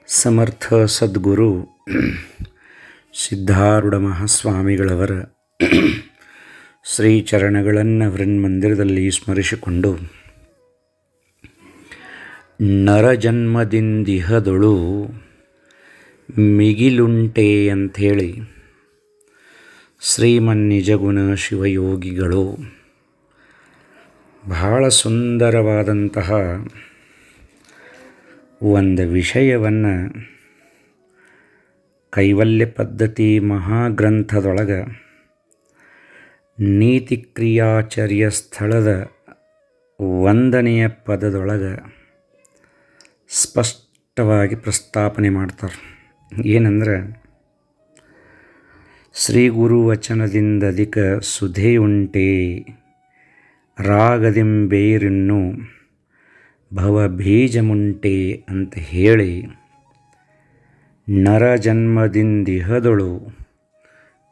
ಸಮರ್ಥ ಸದ್ಗುರು ಸಿದ್ಧಾರೂಢ ಮಹಾಸ್ವಾಮಿಗಳವರ ಶ್ರೀಚರಣಗಳನ್ನು ವೃನ್ಮಂದಿರದಲ್ಲಿ ಸ್ಮರಿಸಿಕೊಂಡು ನರಜನ್ಮದಿಂದಿಹದೊಳು ಮಿಗಿಲುಂಟೆ ಅಂಥೇಳಿ ಶ್ರೀಮನ್ನಿಜಗುಣ ಶಿವಯೋಗಿಗಳು ಬಹಳ ಸುಂದರವಾದಂತಹ ಒಂದು ವಿಷಯವನ್ನು ಕೈವಲ್ಯ ಪದ್ಧತಿ ಮಹಾಗ್ರಂಥದೊಳಗೆ ನೀತಿ ಕ್ರಿಯಾಚರ್ಯ ಸ್ಥಳದ ವಂದನೆಯ ಪದದೊಳಗೆ ಸ್ಪಷ್ಟವಾಗಿ ಪ್ರಸ್ತಾಪನೆ ಮಾಡ್ತಾರೆ. ಏನಂದ್ರೆ, ಶ್ರೀ ಗುರು ವಚನದಿಂದಧಿಕ ಸುಧೆಯುಂಟೆ ರಾಗದಿಂಬೇರಿನ್ನು ಭವಬೀಜಮುಂಟೆ ಅಂತ ಹೇಳಿ ನರಜನ್ಮದಿಂದಿಹದೊಳು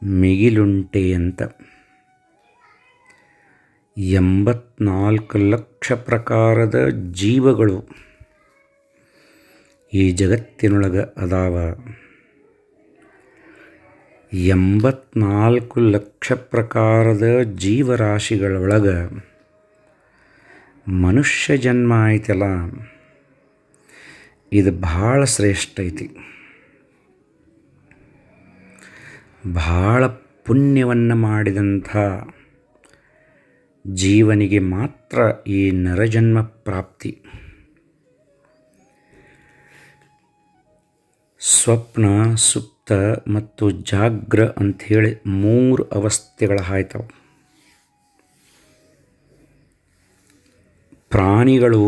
ಮಿಗಿಲುಂಟೆ ಅಂತ 84 ಲಕ್ಷ ಪ್ರಕಾರದ ಜೀವಗಳು ಈ ಜಗತ್ತಿನೊಳಗೆ ಅದಾವ. 84 ಲಕ್ಷ ಪ್ರಕಾರದ ಜೀವರಾಶಿಗಳೊಳಗೆ ಮನುಷ್ಯ ಜನ್ಮ ಐತಲ್ಲ, ಇದು ಭಾಳ ಶ್ರೇಷ್ಠ ಐತಿ. ಭಾಳ ಪುಣ್ಯವನ್ನು ಮಾಡಿದಂಥ ಜೀವನಿಗೆ ಮಾತ್ರ ಈ ನರಜನ್ಮ ಪ್ರಾಪ್ತಿ. ಸ್ವಪ್ನ, ಸುಪ್ತ ಮತ್ತು ಜಾಗ್ರ ಅಂಥೇಳಿ 3 ಅವಸ್ಥೆಗಳ ಆಯ್ತವು. ಪ್ರಾಣಿಗಳು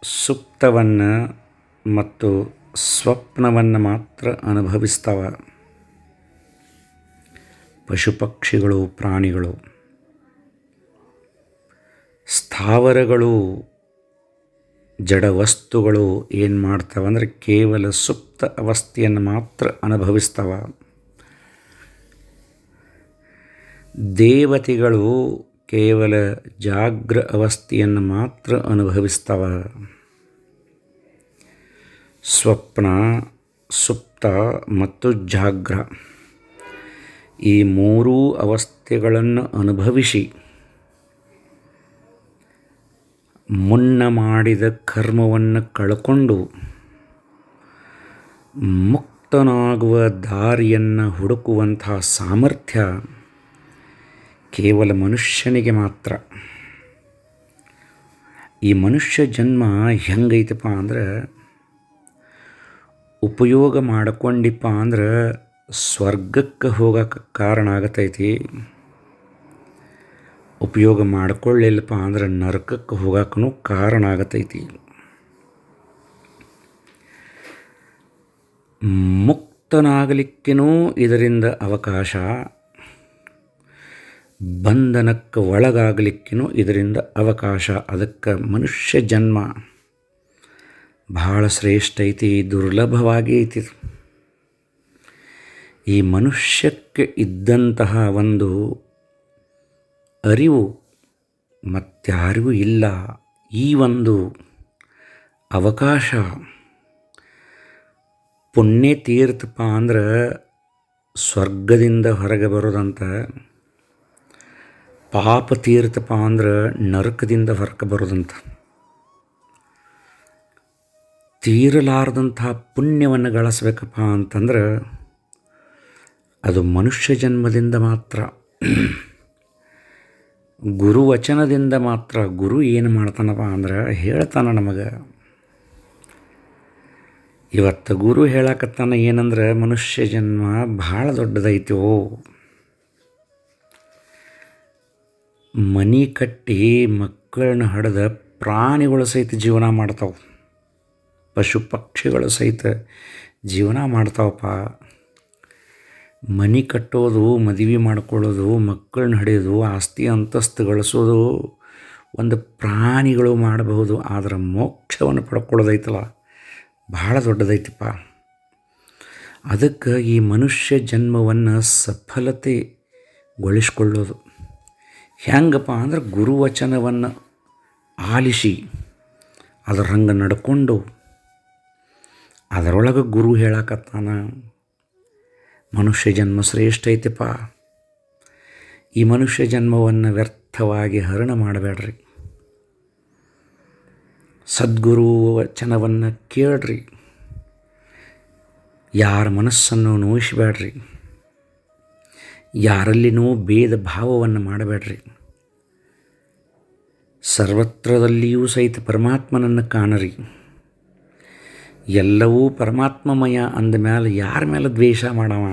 ಸುಪ್ತವನ್ನು ಮತ್ತು ಸ್ವಪ್ನವನ್ನು ಮಾತ್ರ ಅನುಭವಿಸ್ತವೆ. ಪಶುಪಕ್ಷಿಗಳು, ಪ್ರಾಣಿಗಳು, ಸ್ಥಾವರಗಳು, ಜಡವಸ್ತುಗಳು ಏನು ಮಾಡ್ತವೆ ಅಂದರೆ ಕೇವಲ ಸುಪ್ತ ಅವಸ್ಥೆಯನ್ನು ಮಾತ್ರ ಅನುಭವಿಸ್ತವೆ. ದೇವತೆಗಳು ಕೇವಲ ಜಾಗ್ರ ಅವಸ್ಥೆಯನ್ನು ಮಾತ್ರ ಅನುಭವಿಸ್ತವೆ. ಸ್ವಪ್ನ, ಸುಪ್ತ ಮತ್ತು ಜಾಗ್ರ ಈ 3 ಅವಸ್ಥೆಗಳನ್ನು ಅನುಭವಿಸಿ ಮುನ್ನ ಮಾಡಿದ ಕರ್ಮವನ್ನು ಕಳ್ಕೊಂಡು ಮುಕ್ತನಾಗುವ ದಾರಿಯನ್ನು ಹುಡುಕುವಂತಹ ಸಾಮರ್ಥ್ಯ ಕೇವಲ ಮನುಷ್ಯನಿಗೆ ಮಾತ್ರ. ಈ ಮನುಷ್ಯ ಜನ್ಮ ಹೆಂಗೈತಪ್ಪ ಅಂದ್ರೆ, ಉಪಯೋಗ ಮಾಡಿಕೊಂಡಿಪ್ಪ ಅಂದ್ರೆ ಸ್ವರ್ಗಕ್ಕೆ ಹೋಗೋಕ್ಕೆ ಕಾರಣ ಆಗತೈತಿ. ಉಪಯೋಗ ಮಾಡಿಕೊಳ್ಳಿಲ್ಲಪ್ಪ ಅಂದ್ರೆ ನರಕಕ್ಕೆ ಹೋಗೋಕ್ಕೂ ಕಾರಣ ಆಗತೈತಿ. ಮುಕ್ತನಾಗಲಿಕ್ಕೂ ಇದರಿಂದ ಅವಕಾಶ, ಬಂಧನಕ್ಕೆ ಒಳಗಾಗಲಿಕ್ಕೂ ಇದರಿಂದ ಅವಕಾಶ. ಅದಕ್ಕೆ ಮನುಷ್ಯ ಜನ್ಮ ಬಹಳ ಶ್ರೇಷ್ಠ ಐತಿ, ದುರ್ಲಭವಾಗಿ ಐತಿ. ಈ ಮನುಷ್ಯಕ್ಕೆ ಇದ್ದಂತಹ ಒಂದು ಅರಿವು ಮತ್ತಾರಿಗೂ ಇಲ್ಲ. ಈ ಒಂದು ಅವಕಾಶ ಪುಣ್ಯ ತೀರ್ಥಪ್ಪ ಅಂದ್ರೆ ಸ್ವರ್ಗದಿಂದ ಹೊರಗೆ ಬರೋದಂತ, ಪಾಪ ತೀರ್ಥಪ್ಪ ಅಂದ್ರೆ ನರಕದಿಂದ ಹೊರಗೆ ಬರೋದಂತ. ತೀರಲಾರದಂತಹ ಪುಣ್ಯವನ್ನು ಗಳಿಸ್ಬೇಕಪ್ಪ ಅಂತಂದ್ರೆ ಅದು ಮನುಷ್ಯ ಜನ್ಮದಿಂದ ಮಾತ್ರ, ಗುರುವಚನದಿಂದ ಮಾತ್ರ. ಗುರು ಏನು ಮಾಡ್ತಾನಪ್ಪ ಅಂದ್ರೆ ಹೇಳ್ತಾನೆ ನಮಗೆ. ಇವತ್ತು ಗುರು ಹೇಳಕತ್ತಾನ ಏನಂದ್ರೆ, ಮನುಷ್ಯ ಜನ್ಮ ಭಾಳ ದೊಡ್ಡದೈತೋ. ಮನೆ ಕಟ್ಟಿ ಮಕ್ಕಳನ್ನ ಹಡೆದ ಪ್ರಾಣಿಗಳು ಸಹಿತ ಜೀವನ ಮಾಡ್ತಾವೆ. ಪಶು ಪಕ್ಷಿಗಳು ಸಹಿತ ಜೀವನ ಮಾಡ್ತಾವಪ್ಪ. ಮನೆ ಕಟ್ಟೋದು, ಮದುವೆ ಮಾಡ್ಕೊಳ್ಳೋದು, ಮಕ್ಕಳನ್ನ ಹಡೆಯೋದು, ಆಸ್ತಿ ಅಂತಸ್ತು ಗಳಿಸೋದು ಒಂದು ಪ್ರಾಣಿಗಳು ಮಾಡಬಹುದು. ಆದರೆ ಮೋಕ್ಷವನ್ನು ಪಡ್ಕೊಳ್ಳೋದೈತಲ್ಲ ಭಾಳ ದೊಡ್ಡದೈತಿಪ್ಪ. ಅದಕ್ಕೆ ಈ ಮನುಷ್ಯ ಜನ್ಮವನ್ನು ಸಫಲತೆಗೊಳಿಸ್ಕೊಳ್ಳೋದು ಹೆಂಗಪ್ಪ ಅಂದ್ರೆ ಗುರುವಚನವನ್ನು ಆಲಿಸಿ ಅದರ ಹಂಗೆ ನಡ್ಕೊಂಡು ಅದರೊಳಗೆ ಗುರು ಹೇಳಕತ್ತಾನ, ಮನುಷ್ಯ ಜನ್ಮ ಶ್ರೇಷ್ಠ ಐತಿಪ್ಪ, ಈ ಮನುಷ್ಯ ಜನ್ಮವನ್ನು ವ್ಯರ್ಥವಾಗಿ ಹರಣ ಮಾಡಬೇಡ್ರಿ, ಸದ್ಗುರು ವಚನವನ್ನು ಕೇಳ್ರಿ, ಯಾರ ಮನಸ್ಸನ್ನು ನೋಯಿಸಬೇಡ್ರಿ, ಯಾರಲ್ಲಿನೂ ಭೇದ ಭಾವವನ್ನು ಮಾಡಬೇಡ್ರಿ, ಸರ್ವತ್ರದಲ್ಲಿಯೂ ಸಹಿತ ಪರಮಾತ್ಮನನ್ನು ಕಾಣರಿ, ಎಲ್ಲವೂ ಪರಮಾತ್ಮಮಯ ಅಂದ ಮೇಲೆ ಯಾರ ಮೇಲೆ ದ್ವೇಷ ಮಾಡವ,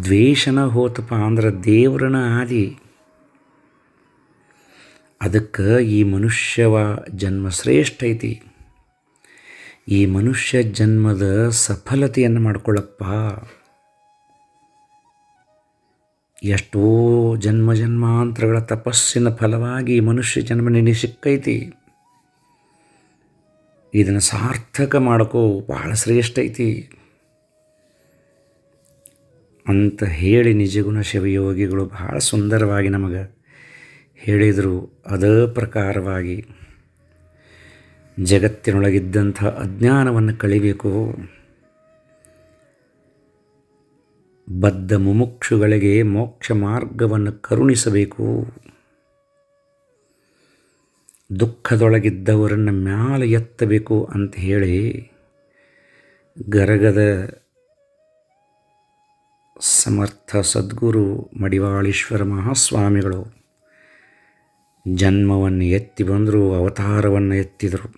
ದ್ವೇಷನ ಹೋತಪ್ಪ ಅಂದ್ರೆ ದೇವ್ರನ ಆದಿ. ಅದಕ್ಕೆ ಈ ಮನುಷ್ಯವ ಜನ್ಮ ಶ್ರೇಷ್ಠ ಐತಿ, ಈ ಮನುಷ್ಯ ಜನ್ಮದ ಸಫಲತೆಯನ್ನು ಮಾಡ್ಕೊಳ್ಳಪ್ಪ. ಎಷ್ಟೋ ಜನ್ಮ ಜನ್ಮಾಂತರಗಳ ತಪಸ್ಸಿನ ಫಲವಾಗಿ ಈ ಮನುಷ್ಯ ಜನ್ಮ ನಿನಗೆ ಸಿಕ್ಕೈತಿ, ಇದನ್ನು ಸಾರ್ಥಕ ಮಾಡ್ಕೋ, ಭಾಳ ಶ್ರೇಷ್ಠ ಐತಿ ಅಂತ ಹೇಳಿ ನಿಜಗುಣ ಶಿವಯೋಗಿಗಳು ಭಾಳ ಸುಂದರವಾಗಿ ನಮಗೆ ಹೇಳಿದರು. ಅದೇ ಪ್ರಕಾರವಾಗಿ ಜಗತ್ತಿನೊಳಗಿದ್ದಂಥ ಅಜ್ಞಾನವನ್ನು ಕಳಿಬೇಕು, ಬದ್ಧ ಮುಮುಕ್ಷುಗಳಿಗೆ ಮೋಕ್ಷ ಮಾರ್ಗವನ್ನು ಕರುಣಿಸಬೇಕು, ದುಃಖದೊಳಗಿದ್ದವರನ್ನು ಮ್ಯಾಲೆ ಎತ್ತಬೇಕು ಅಂತ ಹೇಳಿ ಗರಗದ ಸಮರ್ಥ ಸದ್ಗುರು ಮಡಿವಾಳೇಶ್ವರ ಮಹಾಸ್ವಾಮಿಗಳು ಜನ್ಮವನ್ನು ಎತ್ತಿ ಬಂದರು, ಅವತಾರವನ್ನು ಎತ್ತಿದರು.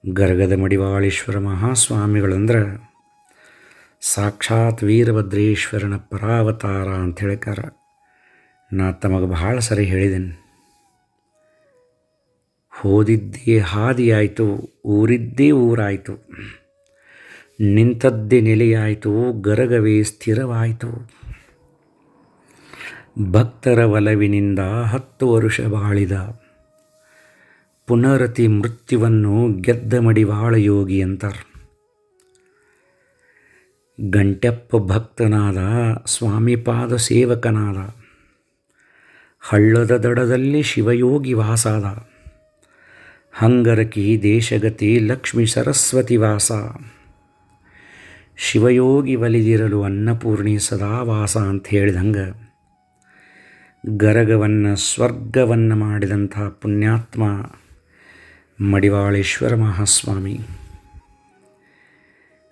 ಗರಗದ ಮಡಿವಾಳೇಶ್ವರ ಮಹಾಸ್ವಾಮಿಗಳಂದ್ರೆ ಸಾಕ್ಷಾತ್ ವೀರಭದ್ರೇಶ್ವರನ ಪರಾವತಾರ ಅಂತ ಹೇಳ್ಕಾರ. ನಾ ತಮಗೆ ಭಾಳ ಸರಿ ಹೇಳಿದ್ದೇನೆ. ಹೋದಿದ್ದೇ ಹಾದಿಯಾಯಿತು, ಊರಿದ್ದೇ ಊರಾಯಿತು, ನಿಂತದ್ದೇ ನೆಲೆಯಾಯಿತು, ಗರಗವೇ ಸ್ಥಿರವಾಯಿತು. ಭಕ್ತರ ಒಲವಿನಿಂದ 10 ವರುಷ ಬಾಳಿದ, ಪುನರತಿ ಮೃತ್ಯುವನ್ನು ಗೆದ್ದ ಮಡಿವಾಳ ಯೋಗಿ ಅಂತಾರೆ. ಗಂಟೆಪ್ಪ ಭಕ್ತನಾದ, ಸ್ವಾಮಿ ಪಾದ ಸೇವಕನಾದ, ಹಳ್ಳದ ದಡದಲ್ಲಿ ಶಿವಯೋಗಿ ವಾಸಾದ, ಹಂಗರಕಿ ದೇಶಗತಿ ಲಕ್ಷ್ಮೀ ಸರಸ್ವತಿ ವಾಸ, ಶಿವಯೋಗಿ ಒಲಿದಿರಲು ಅನ್ನಪೂರ್ಣಿ ಸದಾ ವಾಸ ಅಂತ ಹೇಳಿದಂಗೆ ಗರಗವನ್ನು ಸ್ವರ್ಗವನ್ನು ಮಾಡಿದಂಥ ಪುಣ್ಯಾತ್ಮ ಮಡಿವಾಳೇಶ್ವರ ಮಹಾಸ್ವಾಮಿ.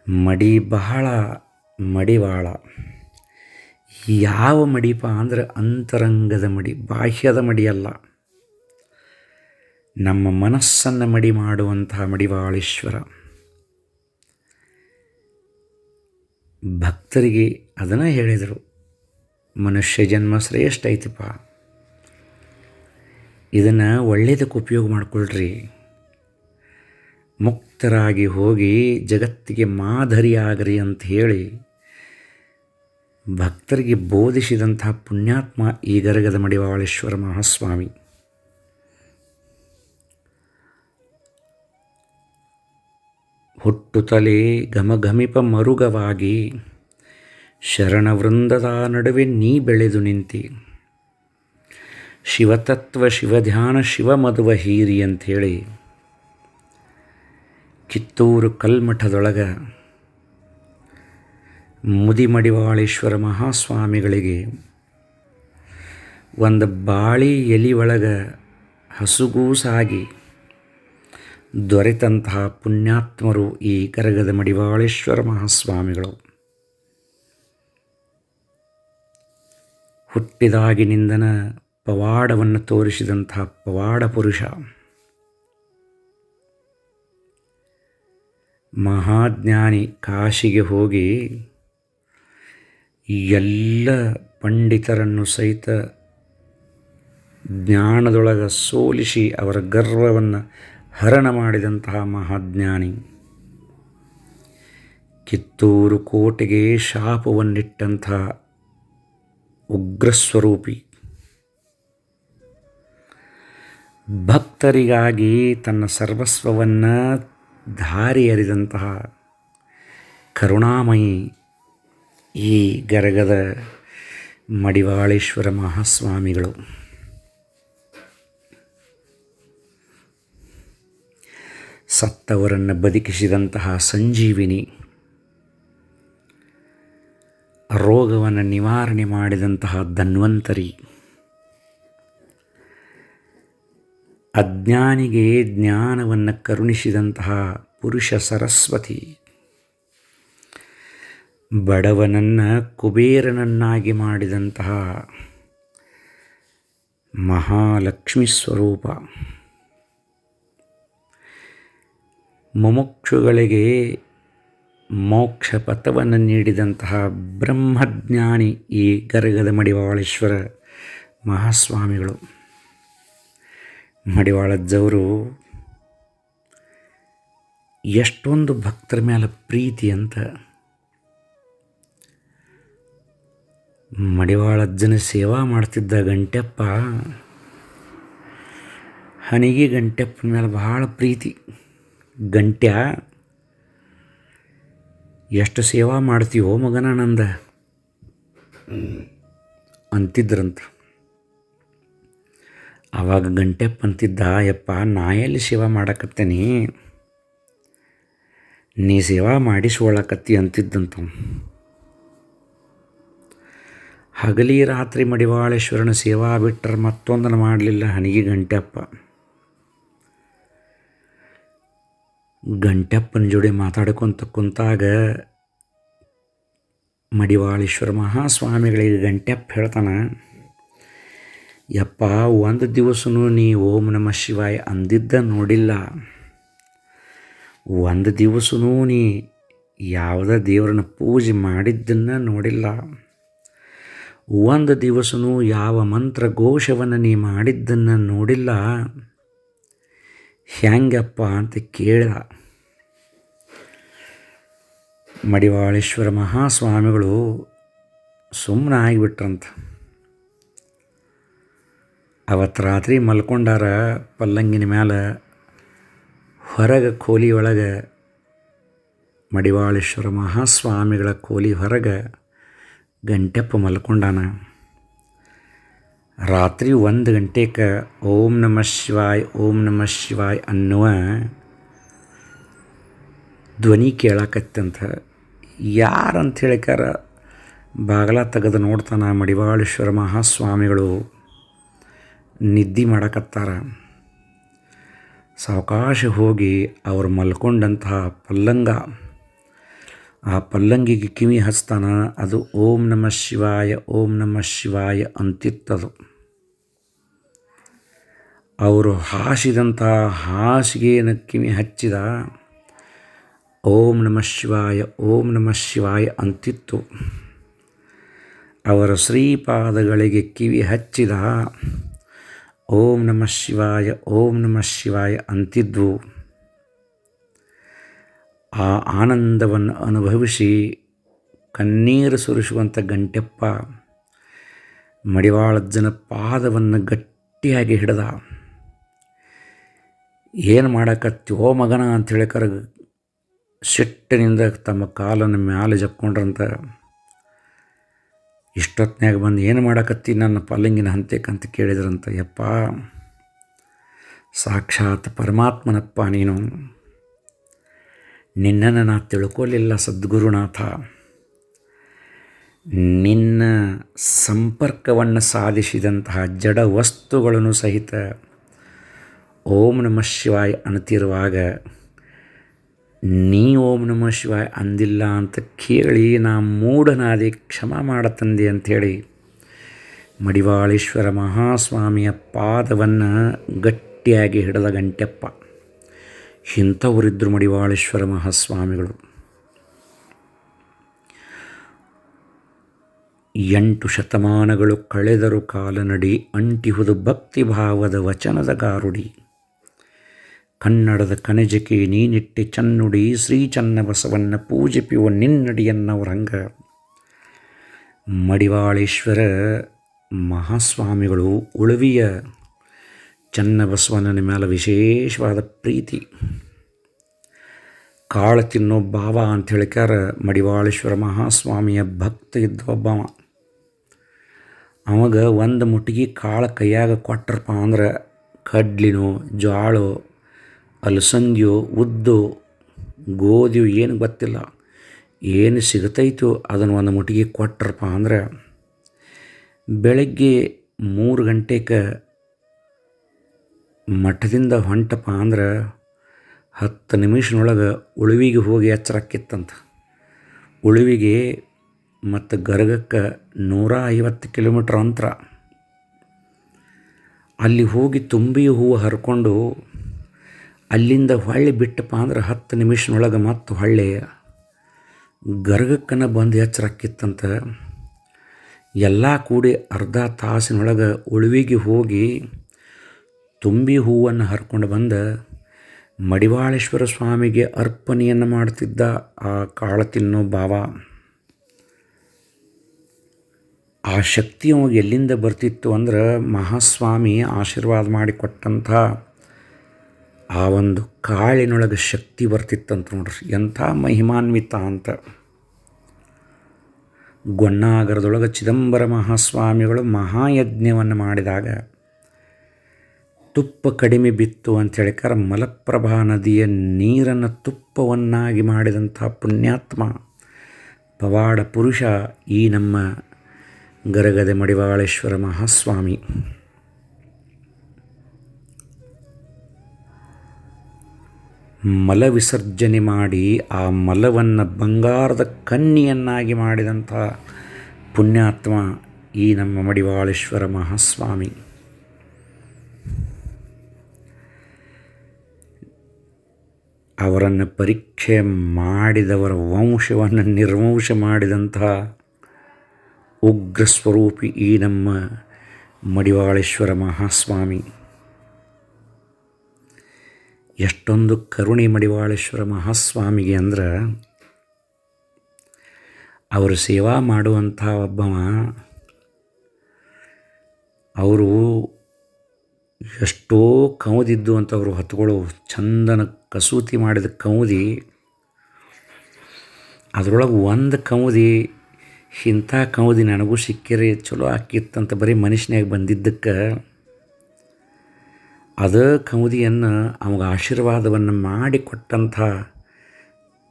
ಮಡಿ ಬಹಳ ಮಡಿವಾಳ. ಯಾವ ಮಡಿಪ ಅಂದ್ರೆ ಅಂತರಂಗದ ಮಡಿ, ಬಾಹ್ಯದ ಮಡಿಯಲ್ಲ, ನಮ್ಮ ಮನಸ್ಸನ್ನು ಮಡಿ ಮಾಡುವಂತಹ ಮಡಿವಾಳೇಶ್ವರ. ಭಕ್ತರಿಗೆ ಅದನ್ನು ಹೇಳಿದರು, ಮನುಷ್ಯ ಜನ್ಮ ಶ್ರೇಷ್ಠ ಐತಿಪ್ಪ, ಇದನ್ನು ಒಳ್ಳೆಯದಕ್ಕೆ ಉಪಯೋಗ ಮಾಡಿಕೊಳ್ಳ್ರಿ, ಮುಕ್ತರಾಗಿ ಹೋಗಿ ಜಗತ್ತಿಗೆ ಮಾದರಿಯಾಗ್ರಿ ಅಂತ ಹೇಳಿ ಭಕ್ತರಿಗೆ ಬೋಧಿಸಿದಂತಹ ಪುಣ್ಯಾತ್ಮ ಈ ಗರಗದ ಮಡಿವಾಳೇಶ್ವರ ಮಹಾಸ್ವಾಮಿ. ಹುಟ್ಟುತ್ತಲೇ ಘಮಘಮಿಪ ಮರುಗವಾಗಿ ಶರಣವೃಂದದ ನಡುವೆ ನೀ ಬೆಳೆದು ನಿಂತಿ, ಶಿವತತ್ವ ಶಿವಧ್ಯಾನ ಶಿವಮಧುವ ಹೀರಿ ಅಂಥೇಳಿ ಕಿತ್ತೂರು ಕಲ್ಮಠದೊಳಗೆ ಮುದಿಮಡಿವಾಳೇಶ್ವರ ಮಹಾಸ್ವಾಮಿಗಳಿಗೆ ಒಂದು ಬಾಳಿ ಎಲಿ ಒಳಗೆ ಹಸುಗೂಸಾಗಿ ದೊರೆತಂತಹ ಪುಣ್ಯಾತ್ಮರು ಈ ಗರಗದ ಮಡಿವಾಳೇಶ್ವರ ಮಹಾಸ್ವಾಮಿಗಳು. ಹುಟ್ಟಿದಾಗಿನಿಂದನ ಪವಾಡವನ್ನು ತೋರಿಸಿದಂತಹ ಪವಾಡ ಪುರುಷ, ಮಹಾಜ್ಞಾನಿ. ಕಾಶಿಗೆ ಹೋಗಿ ಎಲ್ಲ ಪಂಡಿತರನ್ನು ಸಹಿತ ಜ್ಞಾನದೊಳಗೆ ಸೋಲಿಸಿ ಅವರ ಗರ್ವವನ್ನು ಹರಣ ಮಾಡಿದಂತಹ ಮಹಾಜ್ಞಾನಿ. ಕಿತ್ತೂರು ಕೋಟೆಗೆ ಶಾಪವನ್ನಿಟ್ಟಂಥ ಉಗ್ರಸ್ವರೂಪಿ. ಭಕ್ತರಿಗಾಗಿ ತನ್ನ ಸರ್ವಸ್ವವನ್ನು ಧಾರಿ ಎರೆದಂತಹ ಕರುಣಾಮಯಿ ಈ ಗರಗದ ಮಡಿವಾಳೇಶ್ವರ ಮಹಾಸ್ವಾಮಿಗಳು. ಸತ್ತವರನ್ನು ಬದುಕಿಸಿದಂತಹ ಸಂಜೀವಿನಿ, ರೋಗವನ್ನು ನಿವಾರಣೆ ಮಾಡಿದಂತಹ ಧನ್ವಂತರಿ, ಅಜ್ಞಾನಿಗೆ ಜ್ಞಾನವನ್ನು ಕರುಣಿಸಿದಂತಹ ಪುರುಷ ಸರಸ್ವತಿ, ಬಡವನನ್ನು ಕುಬೇರನನ್ನಾಗಿ ಮಾಡಿದಂತಹ ಮಹಾಲಕ್ಷ್ಮೀ ಸ್ವರೂಪ, ಮುಮುಕ್ಷುಗಳಿಗೆ ಮೋಕ್ಷ ಪಥವನ್ನು ನೀಡಿದಂತಹ ಬ್ರಹ್ಮಜ್ಞಾನಿ ಈ ಗರಗದ ಮಡಿವಾಳೇಶ್ವರ ಮಹಾಸ್ವಾಮಿಗಳು. ಮಡಿವಾಳಜ್ಜವರು ಎಷ್ಟೊಂದು ಭಕ್ತರ ಮೇಲೆ ಪ್ರೀತಿ ಅಂತ. ಮಡಿವಾಳಜ್ಜನ ಸೇವಾ ಮಾಡ್ತಿದ್ದ ಗಂಟೆಪ್ಪ, ಹನಿಗೆ ಗಂಟೆಪ್ಪನ ಮೇಲೆ ಭಾಳ ಪ್ರೀತಿ. ಗಂಟ್ಯ, ಎಷ್ಟು ಸೇವಾ ಮಾಡ್ತೀವೋ ಮಗನ ನಂದ ಅಂತಿದ್ರಂತ. ಆವಾಗ ಗಂಟೆಪ್ಪ ಅಂತಿದ್ದ, ಯಪ್ಪ ನಾ ಎಲ್ಲಿ ಸೇವಾ ಮಾಡಕತ್ತೇನಿ, ನೀ ಸೇವಾ ಮಾಡಿಸ್ಕೊಳಕತ್ತಿ ಅಂತಿದ್ದಂತ. ಹಗಲಿ ರಾತ್ರಿ ಮಡಿವಾಳೇಶ್ವರನ ಸೇವಾ ಬಿಟ್ಟರೆ ಮತ್ತೊಂದನ್ನು ಮಾಡಲಿಲ್ಲ ಹನಿಗೆ ಗಂಟೆಪ್ಪ. ಗಂಟೆಪ್ಪನ ಜೋಡಿ ಮಾತಾಡ್ಕೊತ ಕುಂತಾಗ ಮಡಿವಾಳೇಶ್ವರ ಮಹಾಸ್ವಾಮಿಗಳಿಗೆ ಗಂಟೆಪ್ಪ ಹೇಳ್ತಾನೆ, ಯಪ್ಪ ಒಂದು ದಿವಸನೂ ನೀ ಓಂ ನಮಃ ಶಿವಾಯ ಅಂದಿದ್ದ ನೋಡಿಲ್ಲ, ಒಂದು ದಿವಸನೂ ನೀ ಯಾವುದೇ ದೇವರನ್ನ ಪೂಜೆ ಮಾಡಿದ್ದನ್ನು ನೋಡಿಲ್ಲ, ಒಂದು ದಿವಸನೂ ಯಾವ ಮಂತ್ರ ಘೋಷವನ್ನು ನೀ ಮಾಡಿದ್ದನ್ನು ನೋಡಿಲ್ಲ, ಹೆಂಗಪ್ಪ ಅಂತ ಕೇಳಿದ. ಮಡಿವಾಳೇಶ್ವರ ಮಹಾಸ್ವಾಮಿಗಳು ಸುಮ್ಮನೆ ಆಗಿಬಿಟ್ರಂತ. ಅವತ್ತು ರಾತ್ರಿ ಮಲ್ಕೊಂಡಾರ ಪಲ್ಲಂಗಿನ ಮ್ಯಾಲೆ. ಹೊರಗೆ ಕೋಲಿ ಒಳಗೆ ಮಡಿವಾಳೇಶ್ವರ ಮಹಾಸ್ವಾಮಿಗಳ ಕೋಲಿ ಹೊರಗೆ ಗಂಟೆಪ್ಪ ಮಲ್ಕೊಂಡಾನ. ರಾತ್ರಿ 1 ಗಂಟೆಗೆ ಓಂ ನಮಃ ಶಿವಾಯ ಓಂ ನಮಃ ಶಿವಾಯ ಅನ್ನುವ ಧ್ವನಿ ಕೇಳಾಕತ್ತಂತ. ಯಾರಂತ ಹೇಳಿಕಾರ ಬಾಗಲ ತೆಗೆದು ನೋಡ್ತಾನ, ಮಡಿವಾಳೇಶ್ವರ ಮಹಾಸ್ವಾಮಿಗಳು ನಿದ್ದೆ ಮಾಡಕತ್ತಾರ. ಸಾವಕಾಶ ಹೋಗಿ ಅವರು ಮಲ್ಕೊಂಡಂತಹ ಪಲ್ಲಂಗ, ಆ ಪಲ್ಲಂಗಿಗೆ ಕಿವಿ ಹಚ್ತಾನ. ಅದು ಓಂ ನಮಃ ಶಿವಾಯ ಓಂ ನಮಃ ಶಿವಾಯ ಅಂತಿತ್ತದು. ಅವರು ಹಾಸಿದಂಥ ಹಾಸಿಗೆಯನ್ನು ಕಿವಿ ಹಚ್ಚಿದ. ಓಂ ನಮಃ ಶಿವಾಯ ಓಂ ನಮಃ ಶಿವಾಯ ಅಂತಿತ್ತು. ಅವರ ಶ್ರೀಪಾದಗಳಿಗೆ ಕಿವಿ ಹಚ್ಚಿದ. ಓಂ ನಮಃ ಶಿವಾಯ ಓಂ ನಮಃ ಶಿವಾಯ ಅಂತಿದ್ವು. ಆ ಆನಂದವನ್ನು ಅನುಭವಿಸಿ ಕಣ್ಣೀರು ಸುರಿಸುವಂಥ ಗಂಟೆಪ್ಪ ಮಡಿವಾಳಜ್ಜನ ಪಾದವನ್ನು ಗಟ್ಟಿಯಾಗಿ ಹಿಡಿದ. ಏನು ಮಾಡಕತ್ತೀವೋ ಮಗನ ಅಂಥೇಳಿ ಸಿಟ್ಟಿನಿಂದ ತಮ್ಮ ಕಾಲನ್ನು ಮ್ಯಾಲೆ ಜಕ್ಕೊಂಡ್ರಂತ. ಇಷ್ಟೊತ್ತಿನಾಗ ಬಂದು ಏನು ಮಾಡಕತ್ತಿ ನನ್ನ ಪಲ್ಲಂಗಿನ ಹಂತಕ್ಕಂತ ಕೇಳಿದ್ರಂತ. ಯಪ್ಪ, ಸಾಕ್ಷಾತ್ ಪರಮಾತ್ಮನಪ್ಪ ನೀನು, ನಿನ್ನನ್ನು ನಾ ತಿಳ್ಕೊಳ್ಳಿಲ್ಲ ಸದ್ಗುರುನಾಥ. ನಿನ್ನ ಸಂಪರ್ಕವನ್ನು ಸಾಧಿಸಿದಂತಹ ಜಡ ವಸ್ತುಗಳನ್ನು ಸಹಿತ ಓಂ ನಮಃ ಶಿವಾಯ ಅಂತಿರುವಾಗ ನೀ ಓಂ ನಮಃ ಶಿವಾಯ ಅಂದಿಲ್ಲ ಅಂತ ಕೇಳಿ ನಾ ಮೂಢನಾದಿ ಕ್ಷಮ ಮಾಡತಂದೆ ಅಂಥೇಳಿ ಮಡಿವಾಳೇಶ್ವರ ಮಹಾಸ್ವಾಮಿಯ ಪಾದವನ್ನು ಗಟ್ಟಿಯಾಗಿ ಹಿಡಿದ ಗಂಟೆಪ್ಪ. ಇಂಥವರಿದ್ದರು ಮಡಿವಾಳೇಶ್ವರ ಮಹಾಸ್ವಾಮಿಗಳು. 8 ಶತಮಾನಗಳು ಕಳೆದರು ಕಾಲನಡಿ, ಅಂಟಿಹುದು ಭಕ್ತಿಭಾವದ ವಚನದ ಗಾರುಡಿ. ಕನ್ನಡದ ಕನಜಕ್ಕೆ ನೀನಿಟ್ಟೆ ಚನ್ನುಡಿ, ಶ್ರೀ ಚನ್ನಬಸವನ್ನ ಪೂಜಿಪುವ ನಿನ್ನಡಿಯನ್ನವರಂಗ. ಮಡಿವಾಳೇಶ್ವರ ಮಹಾಸ್ವಾಮಿಗಳು ಉಳವಿಯ ಚನ್ನಬಸವಣ್ಣನ ಮೇಲೆ ವಿಶೇಷವಾದ ಪ್ರೀತಿ. ಕಾಳು ತಿನ್ನೋ ಬಾವ ಅಂತ ಹೇಳಿಕಾರ ಮಡಿವಾಳೇಶ್ವರ ಮಹಾಸ್ವಾಮಿಯ ಭಕ್ತ ಇದ್ದ ಒಬ್ಬವ. ಅವಾಗ ಒಂದು ಮುಟ್ಟಿಗೆ ಕಾಳು ಕೈಯಾಗ ಕೊಟ್ಟರಪ್ಪ ಅಂದ್ರೆ ಕಡ್ಲಿನೋ ಜ್ವಾಳೋ ಅಲಸಂದಿಯೋ ಉದ್ದು ಗೋಧಿಯೋ ಏನು ಗೊತ್ತಿಲ್ಲ, ಏನು ಸಿಗತೈತೋ ಅದನ್ನು ಒಂದು ಮುಟ್ಟಿಗೆ ಕೊಟ್ರಪ್ಪ ಅಂದ್ರೆ ಬೆಳಗ್ಗೆ 3 ಗಂಟೆಗೆ ಮಠದಿಂದ ಹೊಂಟಪ್ಪ ಅಂದ್ರೆ 10 ನಿಮಿಷನೊಳಗೆ ಉಳುವಿಗೆ ಹೋಗಿ ಎಚ್ಚರಕ್ಕಿತ್ತಂತ. ಉಳುವಿಗೆ ಮತ್ತು ಗರಗಕ್ಕೆ 150 ಕಿಲೋಮೀಟ್ರ್ ಅಂತರ. ಅಲ್ಲಿ ಹೋಗಿ ತುಂಬಿ ಹೂವು ಹರ್ಕೊಂಡು ಅಲ್ಲಿಂದ ಹೊಳ್ಳಿ ಬಿಟ್ಟಪ್ಪ ಅಂದ್ರೆ 10 ನಿಮಿಷನೊಳಗೆ ಮತ್ತು ಹೊಳ್ಳಿ ಗರಗಕ್ಕನ ಬಂದು ಎಚ್ಚರಕ್ಕಿತ್ತಂತ. ಎಲ್ಲ ಕೂಡಿ ಅರ್ಧ ತಾಸಿನೊಳಗೆ ಉಳುವಿಗೆ ಹೋಗಿ ತುಂಬಿ ಹೂವನ್ನು ಹರ್ಕೊಂಡು ಬಂದು ಮಡಿವಾಳೇಶ್ವರ ಸ್ವಾಮಿಗೆ ಅರ್ಪಣೆಯನ್ನು ಮಾಡ್ತಿದ್ದ ಆ ಕಾಳು ತಿನ್ನೋ ಭಾವ. ಆ ಶಕ್ತಿ ಅವಾಗ ಎಲ್ಲಿಂದ ಬರ್ತಿತ್ತು ಅಂದ್ರೆ ಮಹಾಸ್ವಾಮಿ ಆಶೀರ್ವಾದ ಮಾಡಿಕೊಟ್ಟಂಥ ಆ ಒಂದು ಕಾಳಿನೊಳಗೆ ಶಕ್ತಿ ಬರ್ತಿತ್ತಂತ ನೋಡ್ರಿ. ಎಂಥ ಮಹಿಮಾನ್ವಿತ ಅಂತ. ಗೊಣ್ಣಾಗರದೊಳಗೆ ಚಿದಂಬರ ಮಹಾಸ್ವಾಮಿಗಳು ಮಹಾಯಜ್ಞವನ್ನು ಮಾಡಿದಾಗ ತುಪ್ಪ ಕಡಿಮೆ ಬಿತ್ತು ಅಂಥೇಳಿಕಾರ ಮಲಪ್ರಭಾ ನದಿಯ ನೀರನ್ನು ತುಪ್ಪವನ್ನಾಗಿ ಮಾಡಿದಂಥ ಪುಣ್ಯಾತ್ಮ ಪವಾಡ ಪುರುಷ ಈ ನಮ್ಮ ಗರಗದ ಮಡಿವಾಳೇಶ್ವರ ಮಹಾಸ್ವಾಮಿ. ಮಲ ವಿಸರ್ಜನೆ ಮಾಡಿ ಆ ಮಲವನ್ನು ಬಂಗಾರದ ಕನ್ನಿಯನ್ನಾಗಿ ಮಾಡಿದಂಥ ಪುಣ್ಯಾತ್ಮ ಈ ನಮ್ಮ ಮಡಿವಾಳೇಶ್ವರ ಮಹಾಸ್ವಾಮಿ. ಅವರನ್ನು ಪರೀಕ್ಷೆ ಮಾಡಿದವರ ವಂಶವನ್ನು ನಿರ್ವಂಶ ಮಾಡಿದಂಥ ಉಗ್ರ ಸ್ವರೂಪಿ ಈ ನಮ್ಮ ಮಡಿವಾಳೇಶ್ವರ ಮಹಾಸ್ವಾಮಿ. ಎಷ್ಟೊಂದು ಕರುಣೆ ಮಡಿವಾಳೇಶ್ವರ ಮಹಾಸ್ವಾಮಿಗೆ ಅಂದ್ರೆ ಅವರು ಸೇವಾ ಮಾಡುವಂಥ ಒಬ್ಬವ. ಅವರು ಎಷ್ಟೋ ಕೌದಿದ್ದು ಅಂತ ಅವರು ಹೊತ್ಕೊಳ್ಳೋ ಚಂದನ ಕಸೂತಿ ಮಾಡಿದ ಕೌದಿ, ಅದರೊಳಗೆ ಒಂದು ಕೌದಿ ಇಂಥ ಕೌದಿ ನನಗೂ ಸಿಕ್ಕಿರಿ ಚಲೋ ಆಕಿತ್ತಂತ ಬರೀ ಮನುಷ್ಯನಾಗ ಬಂದಿದ್ದಕ್ಕೆ ಅದೇ ಕೌದಿಯನ್ನು ಅವಾಗ ಆಶೀರ್ವಾದವನ್ನು ಮಾಡಿಕೊಟ್ಟಂಥ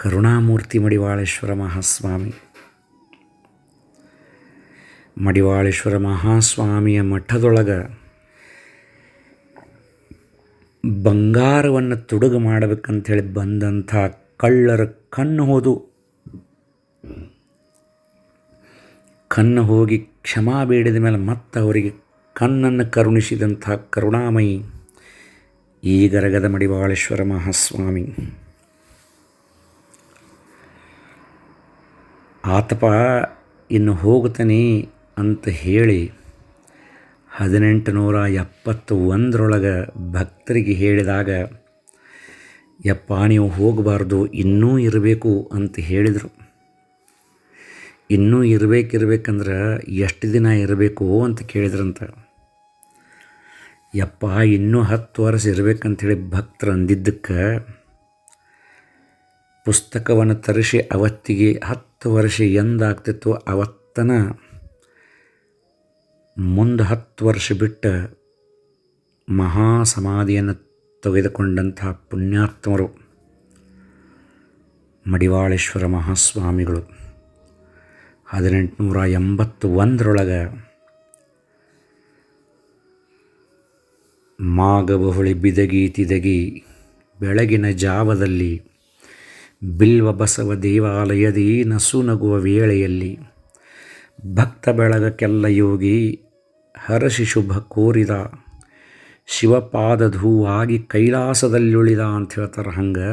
ಕರುಣಾಮೂರ್ತಿ ಮಡಿವಾಳೇಶ್ವರ ಮಹಾಸ್ವಾಮಿ. ಮಡಿವಾಳೇಶ್ವರ ಮಹಾಸ್ವಾಮಿಯ ಮಠದೊಳಗೆ ಬಂಗಾರವನ್ನು ತುಡುಗು ಮಾಡಬೇಕಂಥೇಳಿ ಬಂದಂಥ ಕಳ್ಳರ ಕಣ್ಣು ಹೋಗಿ ಕ್ಷಮಾ ಬೇಡಿದ ಮೇಲೆ ಮತ್ತೆ ಅವರಿಗೆ ಕಣ್ಣನ್ನು ಕರುಣಿಸಿದಂಥ ಕರುಣಾಮಯಿ ಈ ಗರಗದ ಮಡಿವಾಳೇಶ್ವರ ಮಹಾಸ್ವಾಮಿ. ಆತಪ ಇನ್ನು ಹೋಗ್ತಾನೆ ಅಂತ ಹೇಳಿ 1871 ಭಕ್ತರಿಗೆ ಹೇಳಿದಾಗ, ಯಪ್ಪ ನೀವು ಹೋಗಬಾರ್ದು, ಇನ್ನೂ ಇರಬೇಕು ಅಂತ ಹೇಳಿದರು. ಇನ್ನೂ ಇರಬೇಕಂದ್ರೆ ಎಷ್ಟು ದಿನ ಇರಬೇಕು ಅಂತ ಕೇಳಿದ್ರಂತ. ಯಪ್ಪ ಇನ್ನೂ 10 ವರ್ಷ ಇರಬೇಕಂಥೇಳಿ ಭಕ್ತರು ಅಂದಿದ್ದಕ್ಕೆ ಪುಸ್ತಕವನ್ನು ತರಿಸಿ ಅವತ್ತಿಗೆ 10 ವರ್ಷ ಎಂದಾಗ್ತಿತ್ತು ಅವತ್ತನ ಮುಂದೆ 10 ವರ್ಷ ಬಿಟ್ಟು ಮಹಾ ಸಮಾಧಿಯನ್ನು ತೆಗೆದುಕೊಂಡಂಥ ಪುಣ್ಯಾತ್ಮರು ಮಡಿವಾಳೇಶ್ವರ ಮಹಾಸ್ವಾಮಿಗಳು. 1881 ಮಾಗಬಹುಳಿ ಬಿದಗಿ ಬೆಳಗಿನ ಜಾವದಲ್ಲಿ ಬಿಲ್ವ ಬಸವ ದೇವಾಲಯದಿ ನಸು ನಗುವ ವೇಳೆಯಲ್ಲಿ ಭಕ್ತ ಬೆಳಗಕ್ಕೆಲ್ಲ ಯೋಗಿ ಹರಸಿ ಶುಭ ಕೋರಿದ ಶಿವಪಾದಧೂವಾಗಿ ಕೈಲಾಸದಲ್ಲುಳಿದ ಅಂತ ಹೇಳ್ತಾರೆ. ಹಂಗೆ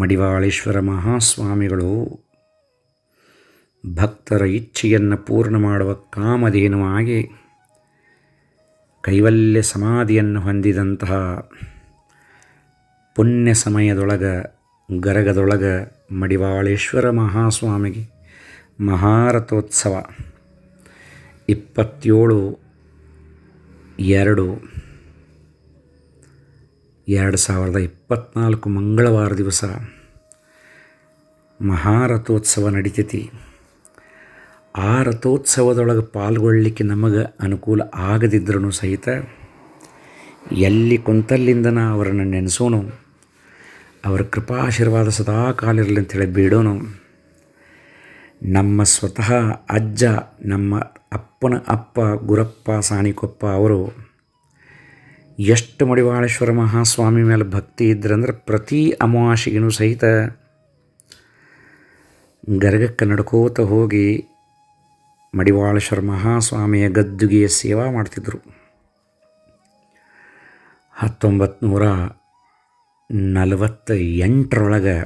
ಮಡಿವಾಳೇಶ್ವರ ಮಹಾಸ್ವಾಮಿಗಳು ಭಕ್ತರ ಇಚ್ಛೆಯನ್ನು ಪೂರ್ಣ ಮಾಡುವ ಕಾಮಧೇನುವಾಗಿ ಕೈವಲ್ಯ ಸಮಾಧಿಯನ್ನು ಹೊಂದಿದಂತಹ ಪುಣ್ಯ ಸಮಯದೊಳಗೆ ಗರಗದೊಳಗೆ ಮಡಿವಾಳೇಶ್ವರ ಮಹಾಸ್ವಾಮಿಗೆ ಮಹಾರಥೋತ್ಸವ 27/2/2024 ಮಂಗಳವಾರ ದಿವಸ ಮಹಾರಥೋತ್ಸವ ನಡೀತೈತಿ. ಆ ರಥೋತ್ಸವದೊಳಗೆ ಪಾಲ್ಗೊಳ್ಳಲಿಕ್ಕೆ ನಮಗೆ ಅನುಕೂಲ ಆಗದಿದ್ರೂ ಸಹಿತ ಎಲ್ಲಿ ಕುಂತಲ್ಲಿಂದನ ಅವರನ್ನು ನೆನೆಸೋನು, ಅವರ ಕೃಪಾಶೀರ್ವಾದ ಸದಾ ಕಾಲಿರಲಿ ಅಂತೇಳಿ ಬೇಡೋನು. ನಮ್ಮ ಸ್ವತಃ ಅಜ್ಜ, ನಮ್ಮ ಅಪ್ಪನ ಅಪ್ಪ ಗುರಪ್ಪ ಸಾಣಿಕೊಪ್ಪ ಅವರು ಎಷ್ಟು ಮಡಿವಾಳೇಶ್ವರ ಮಹಾಸ್ವಾಮಿ ಮೇಲೆ ಭಕ್ತಿ ಇದ್ರಂದ್ರೆ ಪ್ರತಿ ಅಮಾವಾಸ್ಯೆಗೂ ಸಹಿತ ಗರಗಕ್ಕೆ ನಡ್ಕೋತ ಹೋಗಿ ಮಡಿವಾಳೇಶ್ವರ ಮಹಾಸ್ವಾಮಿಯ ಗದ್ದುಗೆಯ ಸೇವಾ ಮಾಡ್ತಿದ್ದರು. 1948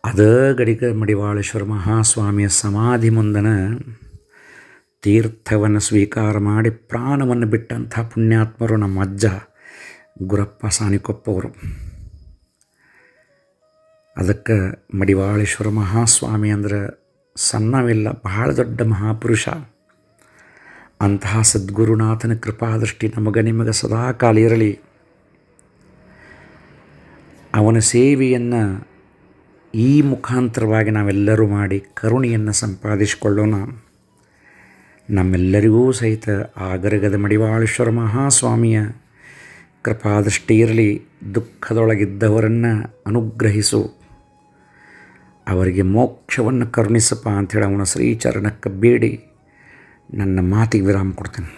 ಅದ ಗಡಿಗೆ ಮಡಿವಾಳೇಶ್ವರ ಮಹಾಸ್ವಾಮಿಯ ಸಮಾಧಿ ಮುಂದನ ತೀರ್ಥವನ್ನು ಸ್ವೀಕಾರ ಮಾಡಿ ಪ್ರಾಣವನ್ನು ಬಿಟ್ಟಂಥ ಪುಣ್ಯಾತ್ಮರು ನಮ್ಮ ಅಜ್ಜ ಗುರಪ್ಪ ಸಾಣಿಕೊಪ್ಪ ಅವರು. ಅದಕ್ಕೆ ಮಡಿವಾಳೇಶ್ವರ ಮಹಾಸ್ವಾಮಿ ಅಂದ್ರೆ ಸಣ್ಣವಿಲ್ಲ, ಬಹಳ ದೊಡ್ಡ ಮಹಾಪುರುಷ. ಅಂತಹ ಸದ್ಗುರುನಾಥನ ಕೃಪಾದೃಷ್ಟಿ ನಿಮಗೆ ಸದಾ ಕಾಲ ಇರಲಿ. ಅವನ ಸೇವೆಯನ್ನು ಈ ಮುಖಾಂತರವಾಗಿ ನಾವೆಲ್ಲರೂ ಮಾಡಿ ಕರುಣೆಯನ್ನು ಸಂಪಾದಿಸಿಕೊಳ್ಳೋಣ. ನಮ್ಮೆಲ್ಲರಿಗೂ ಸಹಿತ ಆ ಗರಗದ ಮಡಿವಾಳೇಶ್ವರ ಮಹಾಸ್ವಾಮಿಯ ಕೃಪಾದೃಷ್ಟಿ ಇರಲಿ. ದುಃಖದೊಳಗಿದ್ದವರನ್ನು ಅನುಗ್ರಹಿಸು, ಅವರಿಗೆ ಮೋಕ್ಷವನ್ನು ಕರುಣಿಸಪ್ಪ ಅಂಥೇಳಿ ಅವನ ಶ್ರೀಚರಣಕ್ಕೆ ಬೇಡಿ ನನ್ನ ಮಾತಿಗೆ ವಿರಾಮ ಕೊಡ್ತೇನೆ.